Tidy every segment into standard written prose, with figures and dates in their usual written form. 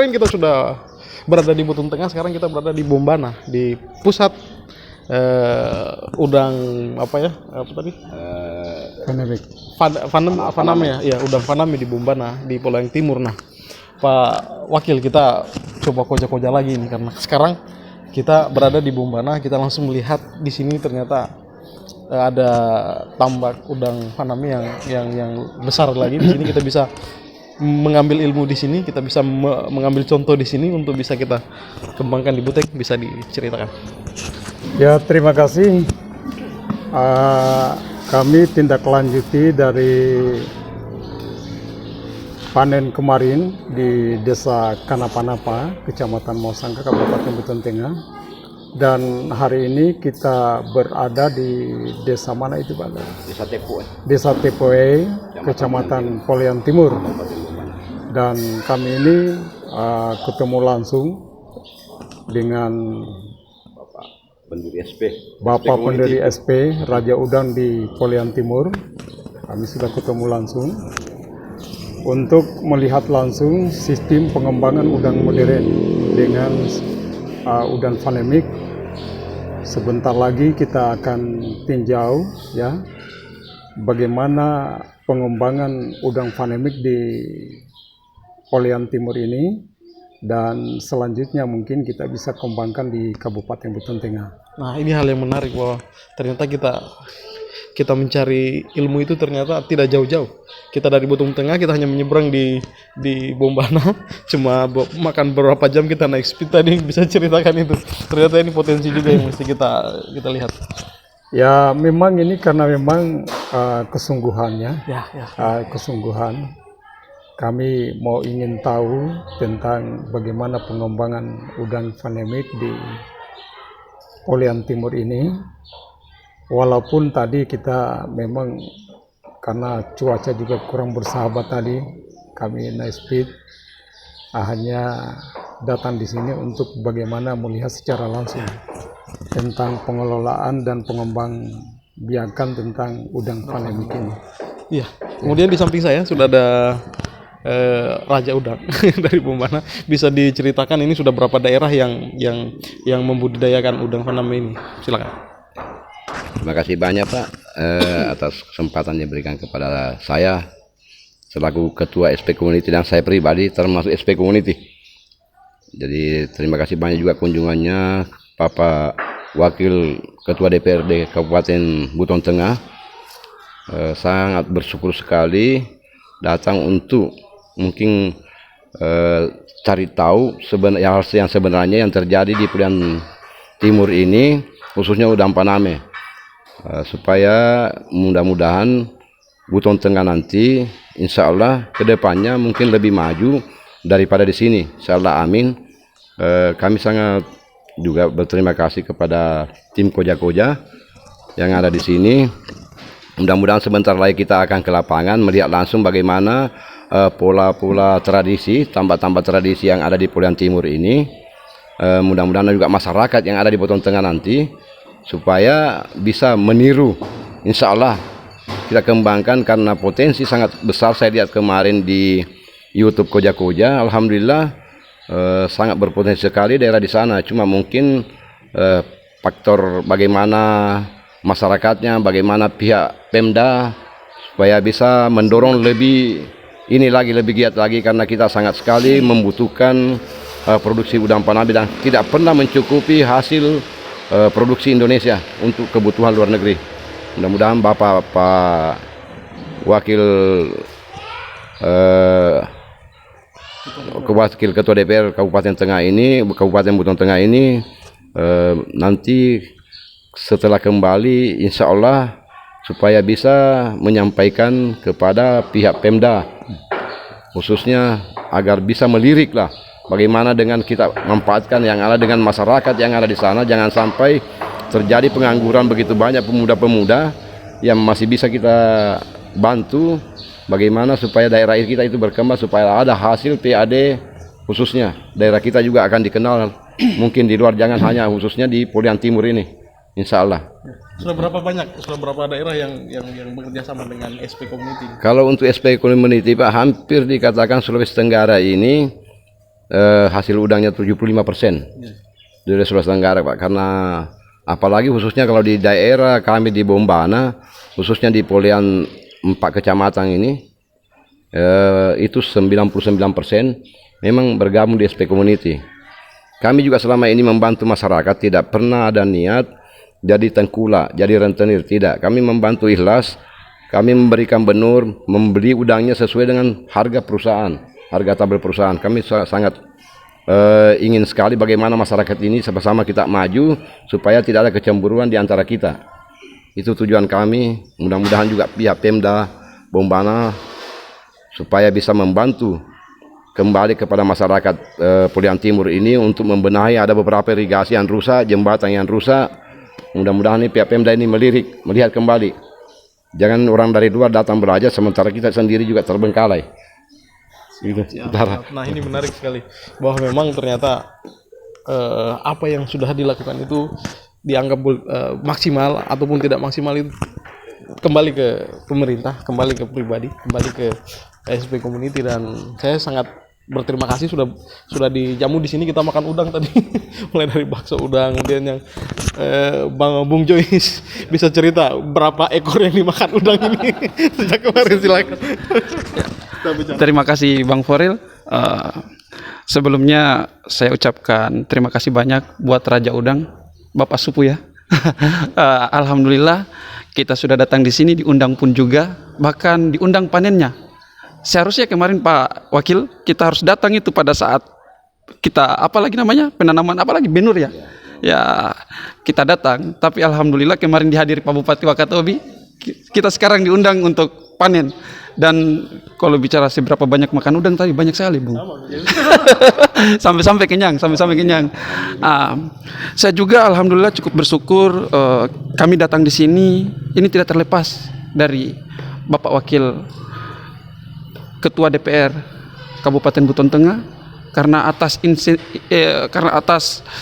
Kita sudah berada di Buton Tengah, sekarang kita berada di Bombana, di pusat udang apa tadi? Faname ya, udang Faname di Bombana di Pulau yang Timur. Nah, Pak Wakil, kita coba koja-koja lagi ini karena sekarang kita berada di Bombana, kita langsung melihat di sini ternyata ada tambak udang Faname yang besar lagi. Di sini kita bisa mengambil ilmu di sini, kita bisa mengambil contoh di sini untuk bisa kita kembangkan di Butek. Bisa diceritakan? Ya, terima kasih. Kami tindak lanjuti dari panen kemarin di Desa Kanapanapa, Kecamatan Mausangka, Kabupaten Buton Tengah. Dan hari ini kita berada di desa mana itu, Pak? Desa Tepoe, Kecamatan Polian Timur. Dan kami ini ketemu langsung dengan Bapak Pendiri SP Raja Udang di Polian Timur. Kami sudah ketemu langsung untuk melihat langsung sistem pengembangan udang modern dengan udang fanemik. Sebentar lagi kita akan tinjau ya bagaimana pengembangan udang fanemik di Polian Timur ini, dan selanjutnya mungkin kita bisa kembangkan di Kabupaten Buton Tengah. Nah, ini hal yang menarik bahwa ternyata kita mencari ilmu itu ternyata tidak jauh-jauh. Kita dari Buton Tengah, kita hanya menyeberang di Bombana, cuma makan beberapa jam kita naik speed tadi. Bisa ceritakan itu? Ternyata ini potensi juga yang mesti kita lihat. Ya, memang ini karena memang kesungguhannya, kesungguhan. Kami mau ingin tahu tentang bagaimana pengembangan udang fanemik di Polian Timur ini. Walaupun tadi kita memang karena cuaca juga kurang bersahabat tadi, kami naik speed, hanya datang di sini untuk bagaimana melihat secara langsung tentang pengelolaan dan pengembang biakan tentang udang fanemik ini. Iya. Kemudian di samping saya sudah ada Raja Udang dari Bombana. Bisa diceritakan ini sudah berapa daerah yang membudidayakan udang Faname ini? Silakan. Terima kasih banyak, Pak, atas kesempatan yang diberikan kepada saya selaku Ketua SP Community dan saya pribadi termasuk SP Community. Jadi terima kasih banyak juga kunjungannya Bapak Wakil Ketua DPRD Kabupaten Buton Tengah. Sangat bersyukur sekali datang untuk mungkin cari tahu yang sebenarnya yang terjadi di Polian Timur ini, khususnya udang Faname, supaya mudah-mudahan Buton Tengah nanti insya Allah kedepannya mungkin lebih maju daripada di sini. Insya Allah, amin. Kami sangat juga berterima kasih kepada tim koja-koja yang ada di sini. Mudah-mudahan sebentar lagi kita akan ke lapangan melihat langsung bagaimana pola-pola tradisi, tambah-tambah tradisi yang ada di Polian Timur ini. Mudah-mudahan juga masyarakat yang ada di Buton Tengah nanti supaya bisa meniru. Insya Allah kita kembangkan karena potensi sangat besar. Saya lihat kemarin di YouTube koja-koja, alhamdulillah sangat berpotensi sekali daerah di sana. Cuma mungkin faktor bagaimana masyarakatnya, bagaimana pihak Pemda supaya bisa mendorong lebih giat lagi, karena kita sangat sekali membutuhkan produksi udang Faname dan tidak pernah mencukupi hasil produksi Indonesia untuk kebutuhan luar negeri. Mudah-mudahan Bapak Wakil Ketua DPR Kabupaten Buton Tengah ini nanti setelah kembali insya Allah supaya bisa menyampaikan kepada pihak Pemda khususnya agar bisa melirik lah bagaimana dengan kita memanfaatkan yang ada dengan masyarakat yang ada di sana. Jangan sampai terjadi pengangguran begitu banyak pemuda-pemuda yang masih bisa kita bantu bagaimana supaya daerah kita itu berkembang, supaya ada hasil PAD, khususnya daerah kita juga akan dikenal mungkin di luar, jangan hanya khususnya di Polian Timur ini. Insya Allah. Sudah berapa daerah yang bekerja sama dengan SP Community? Kalau untuk SP Community, Pak, hampir dikatakan Sulawesi Tenggara ini hasil udangnya 75% dari Sulawesi Tenggara, Pak. Karena apalagi khususnya kalau di daerah kami di Bombana, khususnya di Polian 4 kecamatan ini, itu 99% memang bergabung di SP Community. Kami juga selama ini membantu masyarakat, tidak pernah ada niat jadi tengkulak, jadi rentenir, tidak. Kami membantu ikhlas, kami memberikan benur, membeli udangnya sesuai dengan harga perusahaan, harga tabel perusahaan. Kami sangat ingin sekali bagaimana masyarakat ini sama-sama kita maju, supaya tidak ada kecemburuan di antara kita. Itu tujuan kami, mudah-mudahan juga pihak Pemda Bombana supaya bisa membantu kembali kepada masyarakat Polian Timur ini untuk membenahi, ada beberapa irigasi yang rusak, jembatan yang rusak. Mudah-mudahan pihak Pemda ini melihat kembali. Jangan orang dari luar datang belajar sementara kita sendiri juga terbengkalai. Gitu. Ya, nah ini menarik sekali bahwa memang ternyata apa yang sudah dilakukan itu dianggap maksimal ataupun tidak maksimal itu kembali ke pemerintah, kembali ke pribadi, kembali ke SP Community. Dan saya sangat berterima kasih sudah dijamu di sini. Kita makan udang tadi mulai dari bakso udang, kemudian yang Bung Joyce bisa cerita berapa ekor yang dimakan udang ini sejak kemarin. Silakan. Terima kasih Bang Foril. Sebelumnya saya ucapkan terima kasih banyak buat Raja Udang, Bapak Supu ya. Alhamdulillah kita sudah datang di sini, diundang pun juga, bahkan diundang panennya. Seharusnya kemarin Pak Wakil kita harus datang itu pada saat kita apalagi namanya penanaman apalagi benur ya. Ya kita datang, tapi alhamdulillah kemarin dihadiri Pak Bupati Wakatobi, kita sekarang diundang untuk panen. Dan kalau bicara seberapa banyak makan udang tadi banyak sekali Bung. sampai kenyang. Saya juga alhamdulillah cukup bersyukur kami datang di sini. Ini tidak terlepas dari Bapak Wakil Ketua DPR Kabupaten Buton Tengah, karena atas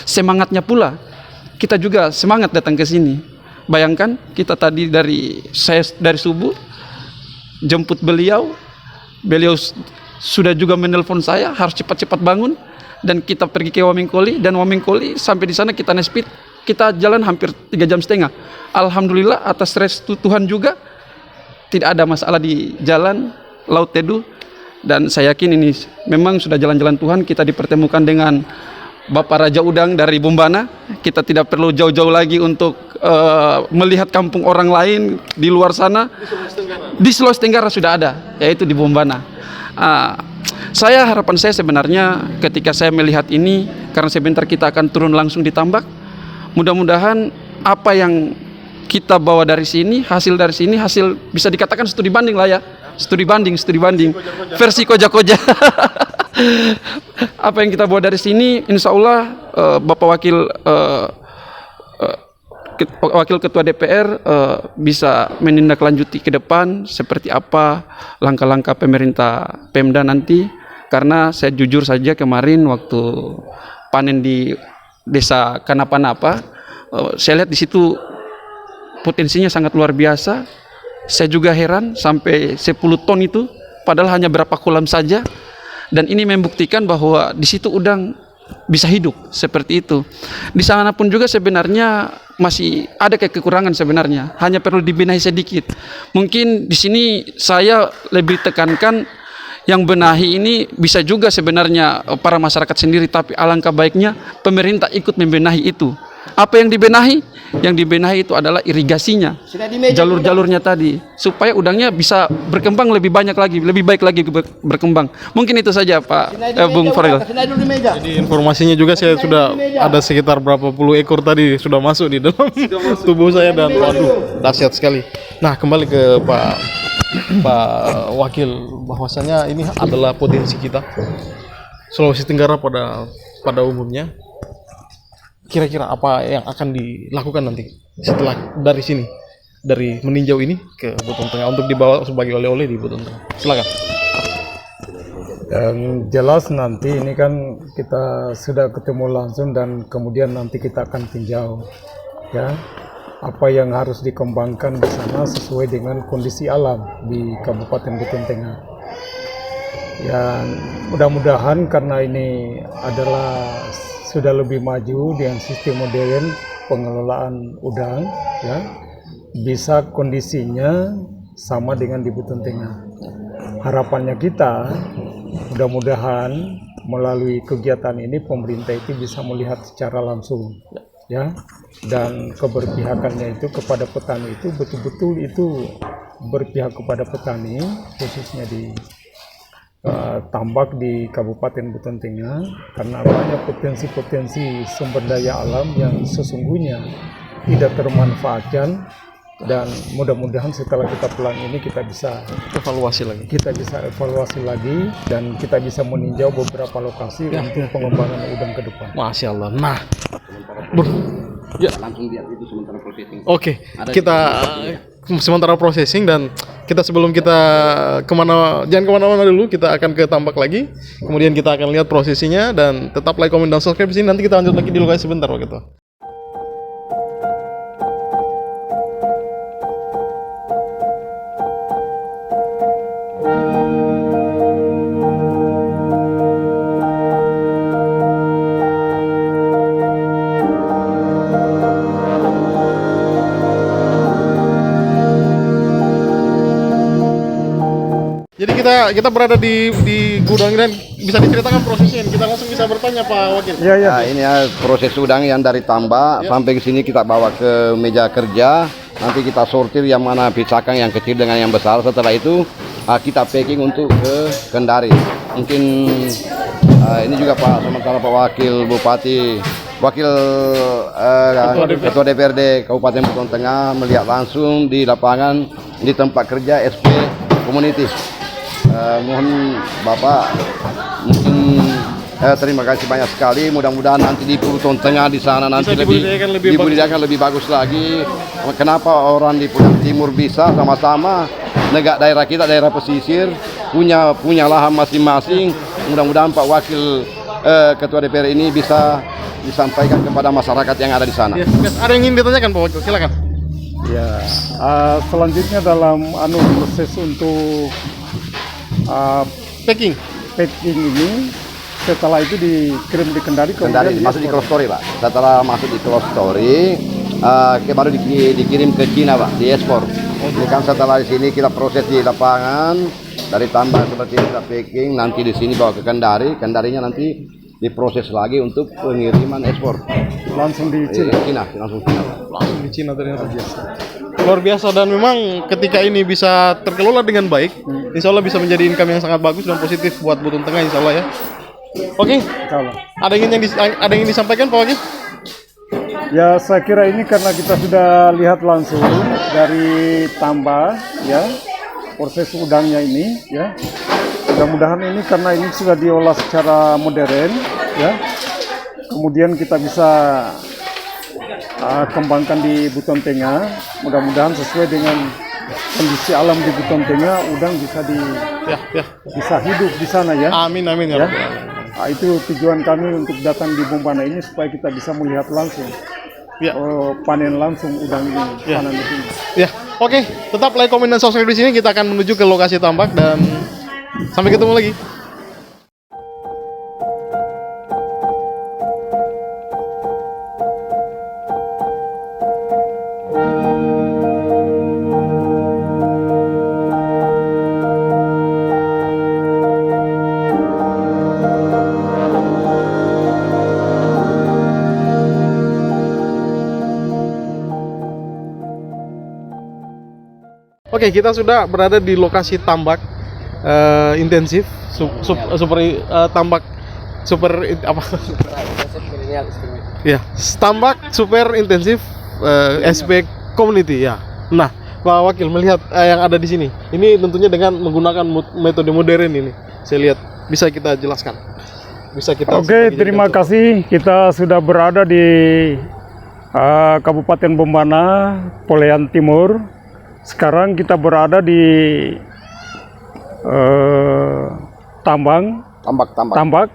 semangatnya pula kita juga semangat datang ke sini. Bayangkan kita tadi dari subuh jemput beliau sudah juga menelpon saya harus cepat-cepat bangun, dan kita pergi ke Wamengkoli, dan Wamengkoli sampai di sana kita nespit, kita jalan hampir 3,5 jam. Alhamdulillah atas restu Tuhan juga tidak ada masalah di jalan Laut Teduh, dan saya yakin ini memang sudah jalan-jalan Tuhan. Kita dipertemukan dengan Bapak Raja Udang dari Bombana. Kita tidak perlu jauh-jauh lagi untuk melihat kampung orang lain di luar sana. Di Sulawesi Tenggara sudah ada, yaitu di Bombana. Harapan saya sebenarnya ketika saya melihat ini, karena sebentar kita akan turun langsung di tambak, mudah-mudahan apa yang kita bawa dari sini, hasil bisa dikatakan studi banding lah ya. Studi banding versi koja-koja. Apa yang kita bawa dari sini, insya Allah Bapak Wakil Ketua DPR bisa menindaklanjuti ke depan seperti apa langkah-langkah pemerintah Pemda nanti. Karena saya jujur saja kemarin waktu panen di Desa Kanapa-Napa, saya lihat di situ potensinya sangat luar biasa. Saya juga heran sampai 10 ton itu, padahal hanya berapa kolam saja. Dan ini membuktikan bahwa di situ udang bisa hidup seperti itu. Di sana pun juga sebenarnya masih ada kekurangan sebenarnya, hanya perlu dibenahi sedikit. Mungkin di sini saya lebih tekankan yang benahi ini bisa juga sebenarnya para masyarakat sendiri, tapi alangkah baiknya pemerintah ikut membenahi itu. Apa yang dibenahi? Yang dibenahi itu adalah irigasinya, jalur-jalurnya tadi, supaya udangnya bisa berkembang lebih banyak lagi, lebih baik lagi berkembang. Mungkin itu saja Pak Bung Foril. Jadi informasinya juga saya sudah ada sekitar berapa puluh ekor tadi sudah masuk di dalam tubuh saya, dan waduh dahsyat sekali. Nah kembali ke Pak Wakil, bahwasanya ini adalah potensi kita Sulawesi Tenggara pada umumnya. Kira-kira apa yang akan dilakukan nanti setelah dari sini, dari meninjau ini ke Buton Tengah untuk dibawa sebagai oleh-oleh di Buton Tengah? Silakan. Yang jelas nanti ini kan kita sudah ketemu langsung, dan kemudian nanti kita akan tinjau ya apa yang harus dikembangkan di sana sesuai dengan kondisi alam di Kabupaten Buton Tengah. Yang mudah-mudahan karena ini adalah sudah lebih maju dengan sistem modern pengelolaan udang, ya, bisa kondisinya sama dengan di Buton Tengah. Harapannya kita mudah-mudahan melalui kegiatan ini pemerintah itu bisa melihat secara langsung, ya, dan keberpihakannya itu kepada petani itu betul-betul itu berpihak kepada petani, khususnya di tambak di Kabupaten Buton Tengah, karena banyak potensi-potensi sumber daya alam yang sesungguhnya tidak termanfaatkan, dan mudah-mudahan setelah kita pulang ini kita bisa Evaluasi lagi. evaluasi lagi dan kita bisa meninjau beberapa lokasi untuk pengembangan udang ke depan. Masya Allah. Nah, Langsung lihat itu sementara processing. oke, kita sementara processing, dan kita sebelum kita jangan kemana-mana dulu, kita akan ke tambak lagi, kemudian kita akan lihat prosesinya, dan tetap like, comment, dan subscribe di sini. Nanti kita lanjut lagi di lokasi sebentar begitu. Jadi kita berada di gudang, dan bisa diceritakan prosesnya. Kita langsung bisa bertanya Pak Wakil. Ya, ya. Nah, ini ya proses udang yang dari tambak sampai ke sini kita bawa ke meja kerja. Nanti kita sortir yang mana pisahkan yang kecil dengan yang besar. Setelah itu kita packing untuk ke Kendari. Mungkin ini juga Pak, sementara Pak Wakil Bupati, Ketua DPRD Kabupaten Buton Tengah melihat langsung di lapangan di tempat kerja SP Community. Mohon Bapak mungkin terima kasih banyak sekali. Mudah-mudahan nanti di Buton Tengah di sana nanti dibudidayakan lebih bagus lagi. Kenapa orang di Pulau Timur bisa sama-sama, daerah kita daerah pesisir punya lahan masing-masing. Mudah-mudahan Pak Wakil Ketua DPR ini bisa disampaikan kepada masyarakat yang ada di sana. Ya, ada yang ingin ditanyakan Pak Wakil, silakan. Ya, selanjutnya dalam proses untuk Packing. ini, setelah itu dikirim di Kendari Masuk di close story Pak. Setelah masuk di close story, baru dikirim ke Cina Pak, diekspor. Jadi kan setelah di sini kita proses di lapangan, dari tambak seperti ini kita packing, nanti di sini bawa ke Kendari, Kendarinya nanti diproses lagi untuk pengiriman ekspor. Langsung di Cina. Langsung Cina. Langsung di Cina ternyata. Luar biasa, dan memang ketika ini bisa terkelola dengan baik, insya Allah bisa menjadi income yang sangat bagus dan positif buat Buton Tengah, insya Allah ya. Oke, ada yang ingin disampaikan Pak Wakil? Ya, saya kira ini karena kita sudah lihat langsung dari tambak, ya, proses udangnya ini, ya. Mudah-mudahan ini karena ini sudah diolah secara modern, ya. Kemudian kita bisa kembangkan di Buton Tengah. Mudah-mudahan sesuai dengan kondisi alam di Buton Tengah, udang bisa bisa hidup di sana ya. Amin ya. Itu tujuan kami untuk datang di Bombana ini supaya kita bisa melihat langsung. Ya. Panen langsung udang ini, panen di sini. Ya, oke. Tetap like, comment, dan subscribe di sini. Kita akan menuju ke lokasi tambak, dan sampai ketemu lagi. Oke, kita sudah berada di lokasi tambak intensif, tambak super apa? Ya, tambak super intensif SP Community ya. Nah, Pak Wakil melihat yang ada di sini, ini tentunya dengan menggunakan metode modern ini. Saya lihat, bisa kita jelaskan? Oke, terima kasih. Kita sudah berada di Kabupaten Bombana, Polean Timur. Sekarang kita berada di tambak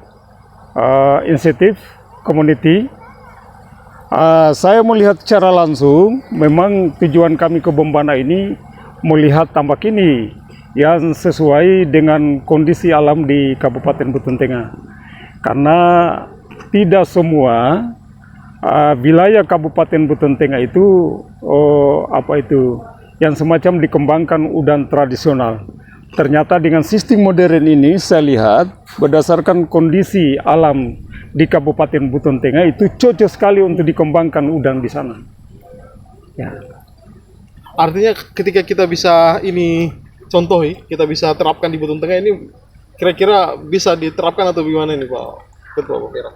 inisiatif community. Saya melihat secara langsung, memang tujuan kami ke Bombana ini melihat tambak ini yang sesuai dengan kondisi alam di Kabupaten Buton Tengah. Karena tidak semua wilayah Kabupaten Buton Tengah itu yang semacam dikembangkan udang tradisional. Ternyata dengan sistem modern ini saya lihat berdasarkan kondisi alam di Kabupaten Buton Tengah itu cocok sekali untuk dikembangkan udang di sana. Ya. Artinya ketika kita bisa ini contohi, kita bisa terapkan di Buton Tengah ini, kira-kira bisa diterapkan atau gimana ini Pak Ketua Pak Pera?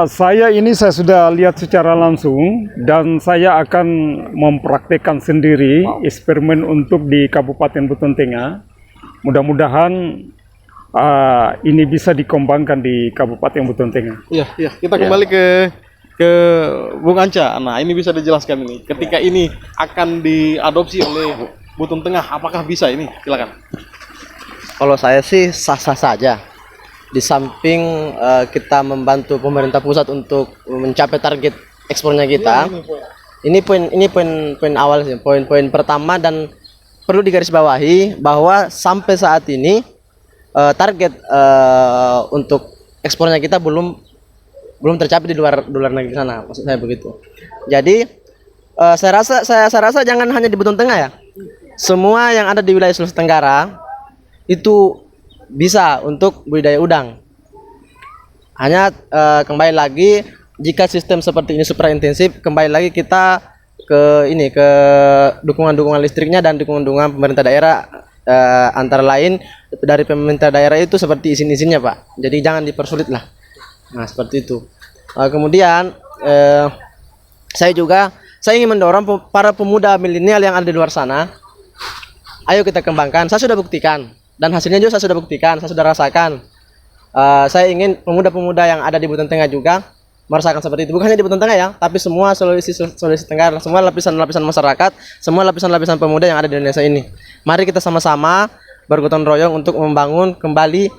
Saya sudah lihat secara langsung dan saya akan mempraktekkan sendiri eksperimen untuk di Kabupaten Buton Tengah. Mudah-mudahan ini bisa dikembangkan di Kabupaten Buton Tengah. Iya, iya. Kita kembali ke Bung Anca. Nah, ini bisa dijelaskan ini. Ketika ini akan diadopsi oleh Buton Tengah, apakah bisa ini? Silakan. Kalau saya sih sah-sah saja. Di samping kita membantu pemerintah pusat untuk mencapai target ekspornya kita. Ini poin awal sih, poin pertama, dan perlu digarisbawahi bahwa sampai saat ini target untuk ekspornya kita belum tercapai di luar negeri sana, maksud saya begitu. Jadi saya rasa jangan hanya di Buton Tengah ya. Semua yang ada di wilayah Sulawesi Tenggara itu bisa untuk budidaya udang. Hanya kembali lagi, jika sistem seperti ini super intensif, kembali lagi kita ke dukungan listriknya dan dukungan pemerintah daerah, antara lain dari pemerintah daerah itu seperti izin-izinnya Pak. Jadi jangan dipersulit lah. Nah seperti itu. Kemudian saya ingin mendorong para pemuda milenial yang ada di luar sana. Ayo kita kembangkan. Saya sudah buktikan dan hasilnya juga saya sudah buktikan, saya sudah rasakan. Saya ingin pemuda-pemuda yang ada di Buton Tengah juga merasakan seperti itu. Bukan hanya di Buton Tengah ya, tapi semua Sulawesi Tenggara, semua lapisan-lapisan masyarakat, semua lapisan-lapisan pemuda yang ada di Indonesia ini. Mari kita sama-sama bergotong royong untuk membangun kembali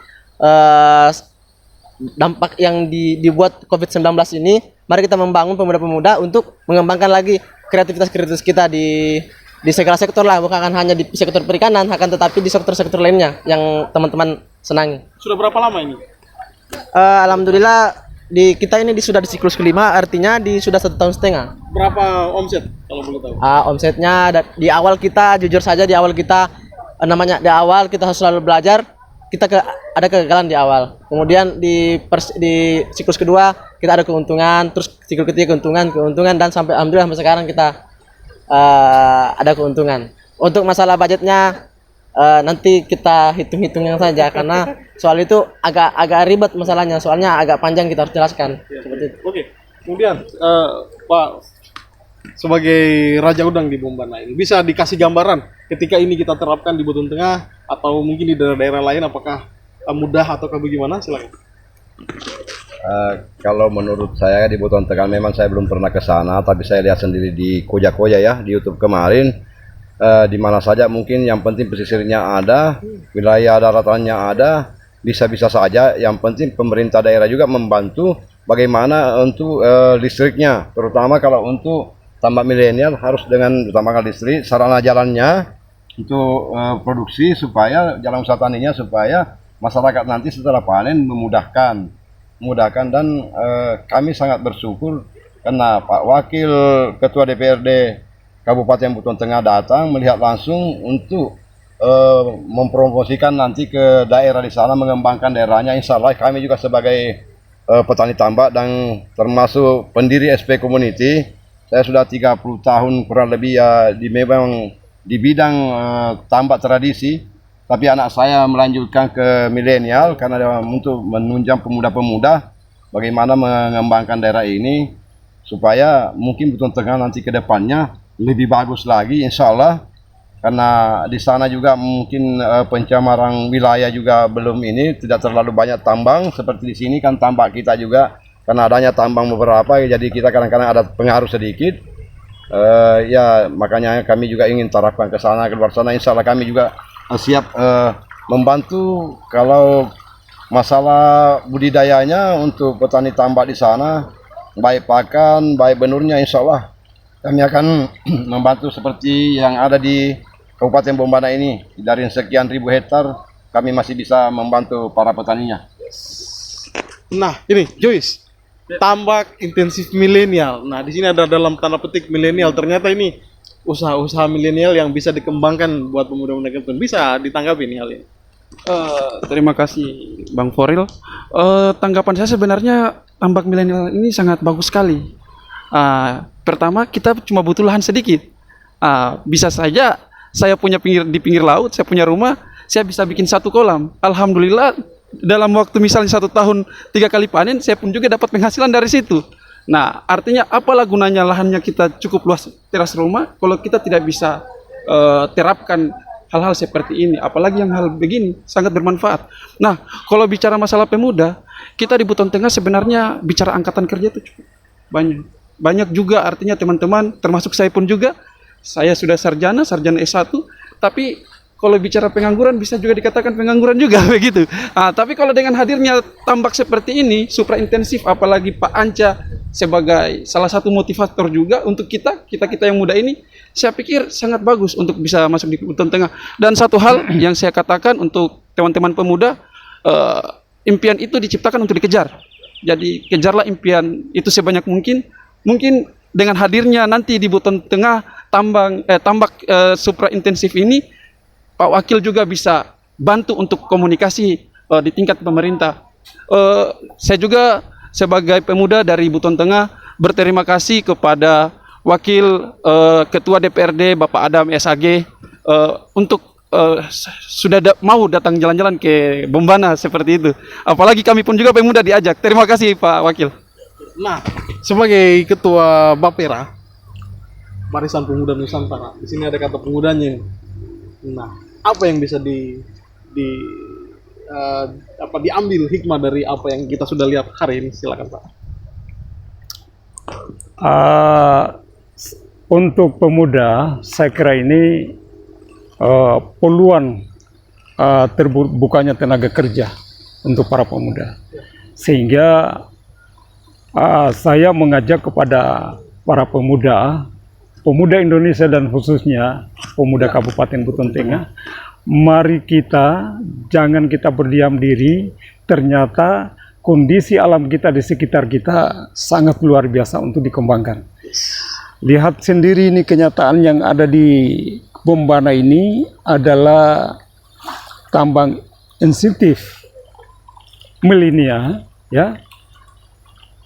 dampak yang dibuat COVID-19 ini. Mari kita membangun pemuda-pemuda untuk mengembangkan lagi kreativitas kita di segala sektor lah, bukan hanya di sektor perikanan, akan tetapi di sektor-sektor lainnya yang teman-teman senangi. Sudah berapa lama ini? Alhamdulillah kita ini sudah di siklus kelima, artinya sudah 1,5 tahun. Berapa omset kalau boleh tahu? Omsetnya di awal kita, jujur saja di awal kita harus selalu belajar. Ada kegagalan di awal, kemudian di siklus kedua kita ada keuntungan, terus siklus ketiga keuntungan, dan sampai alhamdulillah sampai sekarang kita ada keuntungan. Untuk masalah budgetnya nanti kita hitung-hitungnya saja, karena soal itu agak ribet masalahnya, soalnya agak panjang kita harus jelaskan. Seperti itu. Oke. Kemudian Pak, sebagai Raja Udang di Bombana ini, bisa dikasih gambaran ketika ini kita terapkan di Buton Tengah atau mungkin di daerah-daerah lain, apakah mudah atau bagaimana? Silakan. Kalau menurut saya di Buton Tengah memang saya belum pernah ke sana, tapi saya lihat sendiri di Koja-Koja ya, di YouTube kemarin. Di mana saja mungkin yang penting pesisirnya ada, wilayah daratannya ada, bisa-bisa saja. Yang penting pemerintah daerah juga membantu bagaimana untuk listriknya, terutama kalau untuk tambak milenial harus dengan utamakan listrik, sarana jalannya untuk produksi, supaya jalan usaha taninya, supaya masyarakat nanti setelah panen memudahkan. Dan kami sangat bersyukur karena Pak Wakil Ketua DPRD Kabupaten Buton Tengah datang melihat langsung untuk mempromosikan nanti ke daerah di sana, mengembangkan daerahnya. Insya Allah kami juga sebagai petani tambak dan termasuk pendiri SP Community, saya sudah 30 tahun kurang lebih ya memang di bidang tambak tradisi, tapi anak saya melanjutkan ke milenial karena untuk menunjang pemuda-pemuda bagaimana mengembangkan daerah ini supaya mungkin Buton Tengah nanti ke depannya lebih bagus lagi insya Allah, karena di sana juga mungkin pencemaran wilayah juga belum ini, tidak terlalu banyak tambang seperti di sini kan. Tambak kita juga karena adanya tambang beberapa, jadi kita kadang-kadang ada pengaruh sedikit. Ya makanya kami juga ingin terapkan ke sana, ke luar sana. Insya Allah kami juga siap membantu kalau masalah budidayanya untuk petani tambak di sana, baik pakan, baik benurnya. Insya Allah kami akan membantu seperti yang ada di Kabupaten Bombana ini dari sekian ribu hektar kami masih bisa membantu para petaninya. Nah, ini Joyce, tambak intensif milenial. Nah, di sini ada dalam tanda petik milenial. Ternyata ini usaha-usaha milenial yang bisa dikembangkan buat pemuda-pemuda kita. Bisa ditanggapi nih hal ini. Terima kasih Bang Foril. Tanggapan saya sebenarnya tambak milenial ini sangat bagus sekali. Pertama, kita cuma butuh lahan sedikit. Bisa saja saya punya di pinggir laut, saya punya rumah, saya bisa bikin 1 kolam. Alhamdulillah dalam waktu misalnya 1 tahun 3 kali panen, saya pun juga dapat penghasilan dari situ. Nah, artinya apalah gunanya lahannya kita cukup luas teras rumah kalau kita tidak bisa terapkan hal-hal seperti ini, apalagi yang hal begini sangat bermanfaat. Nah, kalau bicara masalah pemuda, kita di Buton Tengah sebenarnya bicara angkatan kerja itu cukup banyak juga, artinya teman-teman termasuk saya pun juga. Saya sudah sarjana S1, tapi kalau bicara pengangguran bisa juga dikatakan pengangguran juga begitu. Tapi kalau dengan hadirnya tambak seperti ini, supra intensif, apalagi Pak Anca sebagai salah satu motivator juga untuk kita yang muda ini, saya pikir sangat bagus untuk bisa masuk di Buton Tengah. Dan satu hal yang saya katakan untuk teman-teman pemuda, impian itu diciptakan untuk dikejar. Jadi kejarlah impian itu sebanyak mungkin. Mungkin dengan hadirnya nanti di Buton Tengah tambak supra intensif ini, Pak Wakil juga bisa bantu untuk komunikasi di tingkat pemerintah. Saya juga sebagai pemuda dari Buton Tengah berterima kasih kepada Wakil Ketua DPRD Bapak Adam SAG untuk sudah mau datang jalan-jalan ke Bombana seperti itu. Apalagi kami pun juga pemuda diajak. Terima kasih Pak Wakil. Nah, sebagai ketua Bapera Barisan Pemuda Nusantara, di sini ada kata pemudanya. Nah, apa yang bisa diambil hikmah dari apa yang kita sudah lihat hari ini? Silakan Pak. Untuk pemuda, saya kira ini peluang terbukanya tenaga kerja untuk para pemuda, sehingga saya mengajak kepada para pemuda Indonesia dan khususnya pemuda Kabupaten Buton Tengah, mari jangan kita berdiam diri. Ternyata kondisi alam kita di sekitar kita sangat luar biasa untuk dikembangkan. Lihat sendiri ini kenyataan yang ada di Bombana ini adalah tambang intensif milenial, ya.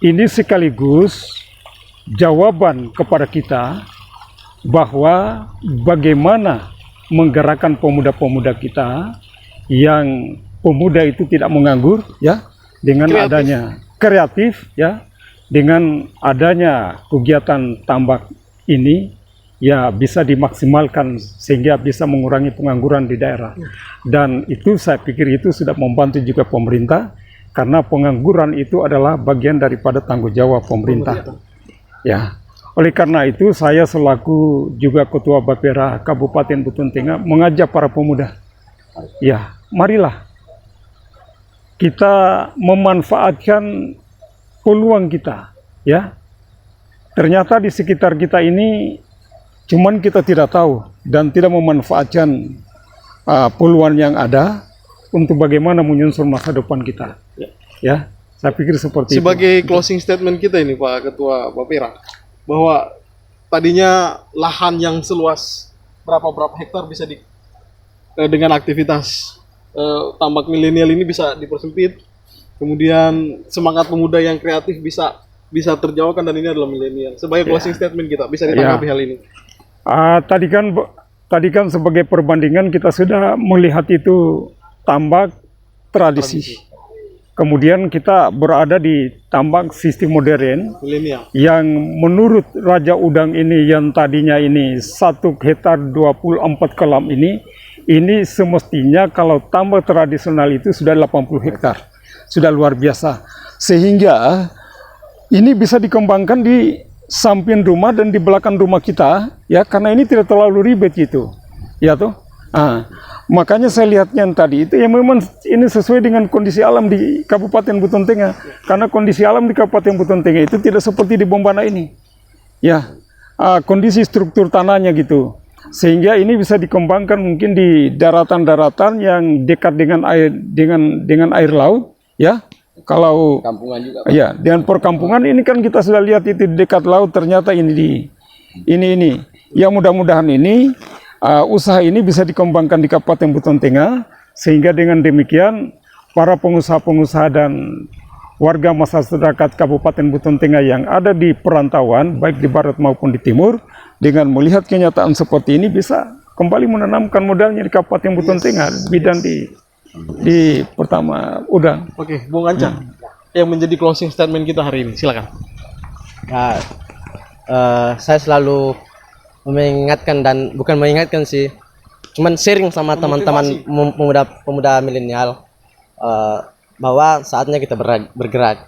Ini sekaligus jawaban kepada kita bahwa bagaimana menggerakkan pemuda-pemuda kita, yang pemuda itu tidak menganggur, ya, dengan adanya kreatif, ya, dengan adanya kegiatan tambak ini, ya, bisa dimaksimalkan sehingga bisa mengurangi pengangguran di daerah. Dan itu saya pikir itu sudah membantu juga pemerintah, karena pengangguran itu adalah bagian daripada tanggung jawab pemerintah. Ya, oleh karena itu saya selaku juga Ketua Bapera Kabupaten Buton Tengah mengajak para pemuda, ya, marilah kita memanfaatkan peluang kita, ya. Ternyata di sekitar kita ini cuman kita tidak tahu dan tidak memanfaatkan peluang yang ada untuk bagaimana menyusun masa depan kita. Ya, saya pikir seperti sebagai itu. Closing statement kita ini Pak Ketua Bapera, bahwa tadinya lahan yang seluas berapa hektar bisa dengan aktivitas tambak milenial ini bisa dipersempit. Kemudian semangat pemuda yang kreatif bisa terjawabkan, dan ini adalah milenial. Sebagai closing statement kita bisa ditanggapi hal ini. Tadi kan sebagai perbandingan kita sudah melihat itu tambak tradisi. Kemudian kita berada di tambak sistem modern Milenial. yang menurut Raja Udang ini yang tadinya ini 1 hektar 24 kolam ini semestinya kalau tambak tradisional itu sudah 80 hektar. Sudah luar biasa. Sehingga ini bisa dikembangkan di samping rumah dan di belakang rumah kita, ya, karena ini tidak terlalu ribet gitu. Ya toh? Makanya saya lihatnya tadi itu ya memang ini sesuai dengan kondisi alam di Kabupaten Buton Tengah. Karena kondisi alam di Kabupaten Buton Tengah itu tidak seperti di Bombana ini. Ya, kondisi struktur tanahnya gitu. sehingga ini bisa dikembangkan mungkin di daratan-daratan yang dekat dengan air laut, ya. Kalau Kampungan juga. ya, dengan perkampungan ini kan kita sudah lihat itu di dekat laut, ternyata ini. Ya, mudah-mudahan ini usaha ini bisa dikembangkan di Kabupaten Buton Tengah, sehingga dengan demikian para pengusaha-pengusaha dan warga masyarakat Kabupaten Buton Tengah yang ada di perantauan, baik di barat maupun di timur, dengan melihat kenyataan seperti ini bisa kembali menanamkan modalnya di Kabupaten Buton Tengah, bidang di pertama udang. Oke, Bung Anca, yang menjadi closing statement kita hari ini, silakan. Nah, saya selalu mengingatkan, dan bukan mengingatkan sih, cuman sharing sama teman-teman pemuda milenial bahwa saatnya kita bergerak.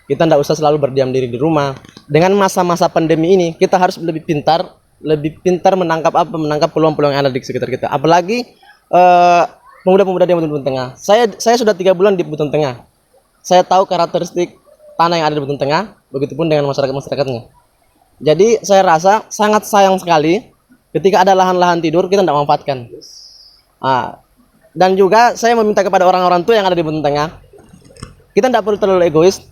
Kita tidak usah selalu berdiam diri di rumah. Dengan masa-masa pandemi ini, kita harus lebih pintar menangkap peluang-peluang yang ada di sekitar kita. Apalagi pemuda-pemuda di Buton Tengah. Saya sudah 3 bulan di Buton Tengah. Saya tahu karakteristik tanah yang ada di Buton Tengah, begitupun dengan masyarakatnya. Jadi saya rasa sangat sayang sekali ketika ada lahan-lahan tidur kita tidak manfaatkan. Dan juga saya meminta kepada orang-orang tua yang ada di Buton Tengah, kita tidak perlu terlalu egois.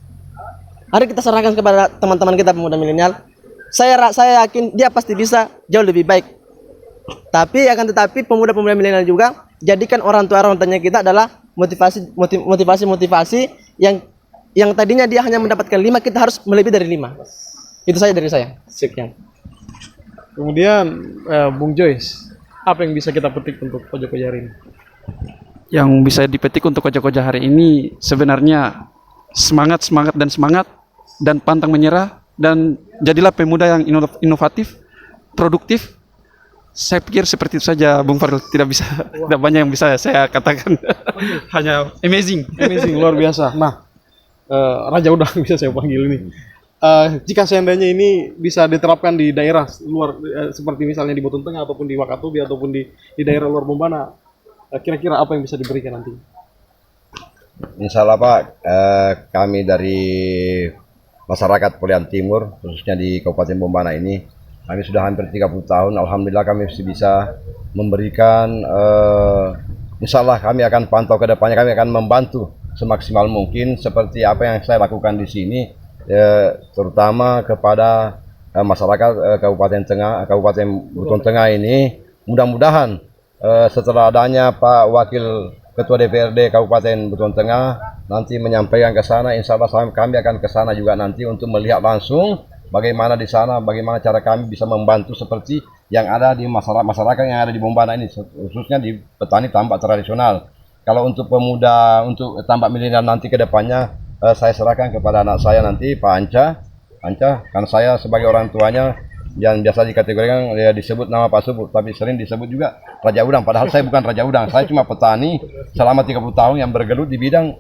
Mari kita serahkan kepada teman-teman kita pemuda milenial. Saya yakin dia pasti bisa jauh lebih baik. Tapi tetapi pemuda-pemuda milenial juga jadikan orang tuanya kita adalah motivasi yang tadinya dia hanya mendapatkan 5, kita harus melebihi dari 5. Itu saja dari saya. Sekian. Kemudian Bung Joyce, apa yang bisa kita petik untuk Koja-Koja hari ini? Yang bisa dipetik untuk Koja-Koja hari ini sebenarnya semangat dan pantang menyerah, dan jadilah pemuda yang inovatif, produktif. Saya pikir seperti itu saja, Bung Farel. Tidak banyak yang bisa saya katakan. Hanya amazing, luar biasa. Nah, Raja Udang bisa saya panggil ini. Jika seandainya ini bisa diterapkan di daerah luar, seperti misalnya di Buton Tengah ataupun di Wakatobi ataupun di daerah luar Bombana, kira-kira apa yang bisa diberikan nanti? Insya Allah Pak, kami dari masyarakat Polian Timur, khususnya di Kabupaten Bombana ini, kami sudah hampir 30 tahun, Alhamdulillah kami masih bisa memberikan, insya Allah kami akan pantau ke depannya, kami akan membantu semaksimal mungkin seperti apa yang saya lakukan di sini, terutama kepada masyarakat Kabupaten Buton Tengah ini. Mudah-mudahan setelah adanya Pak Wakil Ketua DPRD Kabupaten Buton Tengah nanti menyampaikan ke sana, insya Allah kami akan ke sana juga nanti untuk melihat langsung bagaimana di sana, bagaimana cara kami bisa membantu seperti yang ada di masyarakat yang ada di Bombana ini, khususnya di petani tambak tradisional. Kalau untuk pemuda, untuk tambak milenial nanti ke depannya, saya serahkan kepada anak saya nanti, Pak Anca, karena saya sebagai orang tuanya yang biasa dikategorikan ya disebut nama Pak Subur, tapi sering disebut juga Raja Udang, padahal saya bukan Raja Udang, saya cuma petani selama 30 tahun yang bergelut di bidang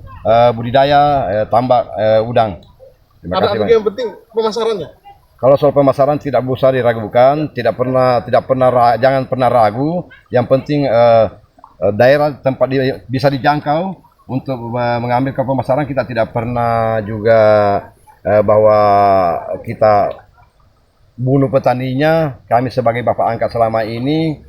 budidaya tambak udang. Terima kasih. Ada yang penting pemasarannya. Kalau soal pemasaran tidak usah diragukan, jangan pernah ragu. Yang penting daerah tempat bisa dijangkau untuk mengambil ke pemasaran. Kita tidak pernah juga bahwa kita bunuh petaninya. Kami sebagai bapak angkat selama ini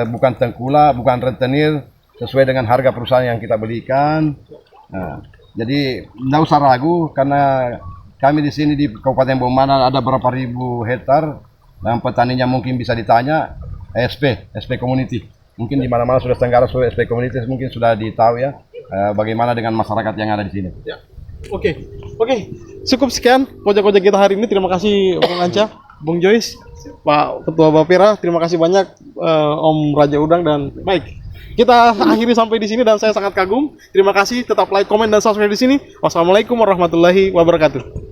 bukan tengkulak, bukan rentenir, sesuai dengan harga perusahaan yang kita belikan. Nah, jadi tidak usah ragu, karena kami di sini di Kabupaten Bombana ada berapa ribu hektar, dan petaninya mungkin bisa ditanya SP Community. Mungkin di mana-mana sudah Tenggara SP Community mungkin sudah ditahu ya, bagaimana dengan masyarakat yang ada di sini. Ya. Oke, cukup sekian Koja-Koja kita hari ini. Terima kasih Bung Anca, Bung Joyce, Pak Ketua Bapera. Terima kasih banyak Om Raja Udang, dan baik. Kita akhiri sampai di sini dan saya sangat kagum. Terima kasih, tetap like, komen, dan subscribe di sini. Wassalamualaikum warahmatullahi wabarakatuh.